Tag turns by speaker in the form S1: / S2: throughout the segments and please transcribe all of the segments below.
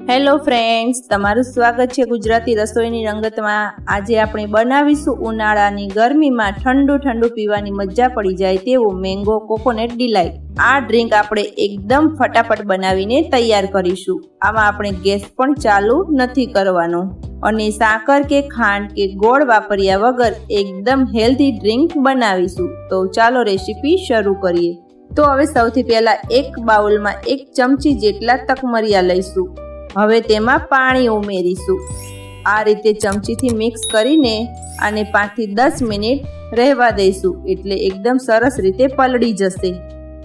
S1: Hello friends, તમારું સ્વાગત છે ગુજરાતી રસોઈની રંગતમાં। આજે આપણે બનાવીશું ઉનાળાની ગરમીમાં ઠંડુ ઠંડુ પીવાની મજા પડી જાય તેવું મેંગો કોકોનટ ડિલાઇટ। આ ડ્રિંક આપણે એકદમ ફટાફટ બનાવીને તૈયાર કરીશું। આમાં આપણે ગેસ પણ ચાલુ નથી કરવાનો અને સાકર કે ખાંડ કે ગોળ વાપર્યા વગર એકદમ હેલ્ધી ડ્રિંક બનાવીશું। તો ચાલો રેસીપી શરૂ કરીએ। તો હવે સૌથી પહેલા એક બાઉલમાં 1 ચમચી જેટલા તકમરિયા લઈશું। હવે તેમાં પાણી ઉમેરીશું। આ રીતે ચમચીથી મિક્સ કરીને આને 5 થી 10 મિનિટ રહેવા દઈશું, એટલે એકદમ સરસ રીતે પલળી જશે।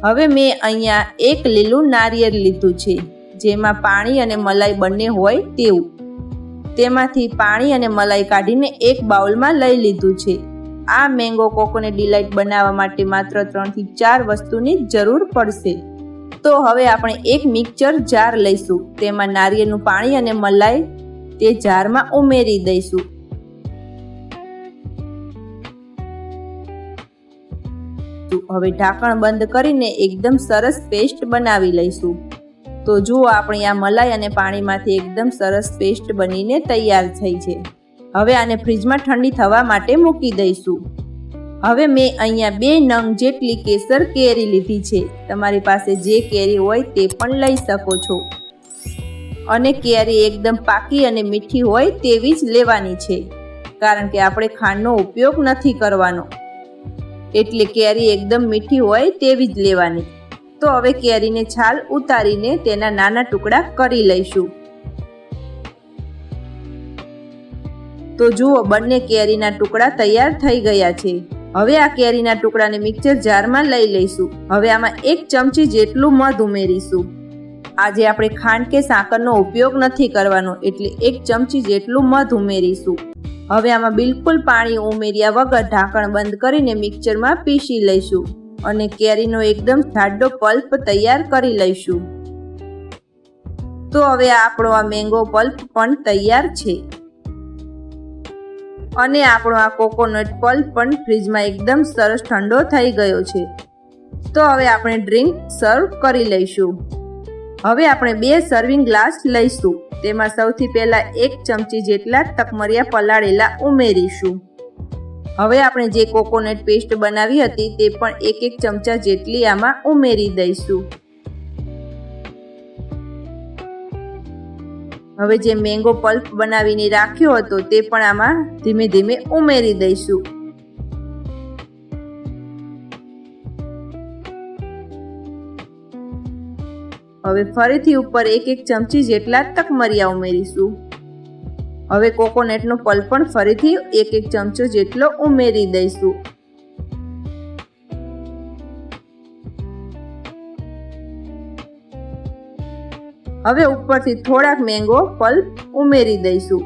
S1: હવે મેં અહીંયા 1 લીલું નારિયેળ લીધું છે, જેમાં પાણી અને મલાઈ બંને હોય તેવું। તેમાંથી પાણી અને મલાઈ કાઢીને એક બાઉલમાં લઈ લીધું છે। આ મેંગો કોકોનટ ડિલાઇટ બનાવવા માટે માત્ર 3 થી 4 વસ્તુની જરૂર પડશે। તો હવે આપણે એક મિક્સર જાર લઈશું, તેમાં નારિયેળનું પાણી અને મલાઈ તે જારમાં ઉમેરી દઈશું। હવે ઢાંકણ બંધ કરીને એકદમ સરસ પેસ્ટ બનાવી લઈશું। તો જુઓ, આપણી આ મલાઈ અને પાણીમાંથી એકદમ સરસ પેસ્ટ બનીને તૈયાર થઈ છે। હવે આને ફ્રીજમાં ઠંડી થવા માટે મૂકી દઈશું। હવે મેં અહીંયા 2 નંગ જેટલી કેસર કેરી લીધી છે। તમારી પાસે જે કેરી હોય તે પણ લઈ શકો છો, અને કેરી એકદમ પાકી અને મીઠી હોય તેવી જ લેવાની છે, કારણ કે આપણે ખાંડનો ઉપયોગ નથી કરવાનો, એટલે કેરી એકદમ મીઠી હોય તેવી જ લેવાની। તો હવે કેરીને છાલ ઉતારીને તેના નાના ટુકડા કરી લઈશું। તો જુઓ, બંને કેરીના ટુકડા તૈયાર થઈ ગયા છે। હવે આ કેરીના ટુકડાને મિક્સર જારમાં લઈ લઈશું। હવે આમાં 1 ચમચી જેટલું મધ ઉમેરીશું। આજે આપણે ખાંડ કે સાકરનો ઉપયોગ નથી કરવાનો, એટલે 1 ચમચી જેટલું મધ ઉમેરીશું। હવે આમાં બિલકુલ પાણી ઉમેર્યા વગર ઢાંકણ બંધ કરીને મિક્સરમાં પીસી લઈશું અને કેરીનો એકદમ જાડો પલ્પ તૈયાર કરી લઈશું। તો હવે આપણો આ મેંગો પલ્પ પણ તૈયાર છે, અને આપણો આ કોકોનટ પલ્પ પણ ફ્રીજમાં એકદમ સરસ ઠંડો થઈ ગયો છે। તો હવે આપણે ડ્રિંક સર્વ કરી લઈશું। હવે આપણે 2 સર્વિંગ ગ્લાસ લઈશું। તેમાં સૌથી પહેલા 1 ચમચી જેટલા તકમરિયા પલાળેલા ઉમેરીશું। હવે આપણે જે કોકોનટ પેસ્ટ બનાવી હતી તે પણ 1 ચમચા જેટલી આમાં ઉમેરી દઈશું। હવે જે મેંગો પલ્પ બનાવીને રાખ્યો હતો તે પણ આમાં ધીમે ધીમે ઉમેરી દઈશું। હવે ફરીથી ઉપર 1 ચમચી જેટલા તકમરિયા ઉમેરીશું। હવે કોકોનટનો પલ્પ પણ ફરીથી 1 ચમચો જેટલો ઉમેરી દઈશું। હવે ઉપરથી થોડાક મેંગો પલ્પ ઉમેરી દઈશું।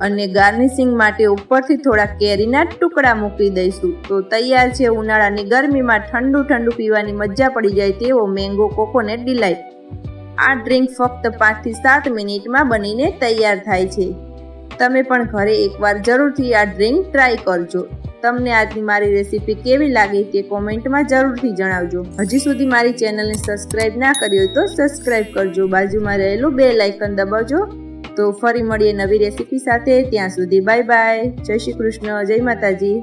S1: અને ગાર્નિશિંગ માટે ઉપરથી થોડા કેરીના ટુકડા મૂકી દઈશું। તો તૈયાર છે ઉનાળાની ગરમીમાં ઠંડુ ઠંડુ પીવાની મજા પડી જાય તેવો મેંગો કોકોનટ ડિલાઇટ। આ ડ્રિંક ફક્ત 5 થી 7 મિનિટમાં બનીને તૈયાર થાય છે। તમે પણ ઘરે એકવાર જરૂરથી આ ડ્રિંક ટ્રાય કરજો। તમને આજની મારી રેસીપી કેવી લાગી તે કોમેન્ટમાં જરૂરથી જણાવજો। હજી સુધી મારી ચેનલને સબસ્ક્રાઇબ ના કરી હોય તો સબસ્ક્રાઇબ કરજો, બાજુમાં રહેલું બેલ આઇકન દબાવજો। તો ફરી મળીએ નવી રેસીપી સાથે। ત્યાં સુધી બાય બાય, જય શ્રી કૃષ્ણ, જય માતાજી।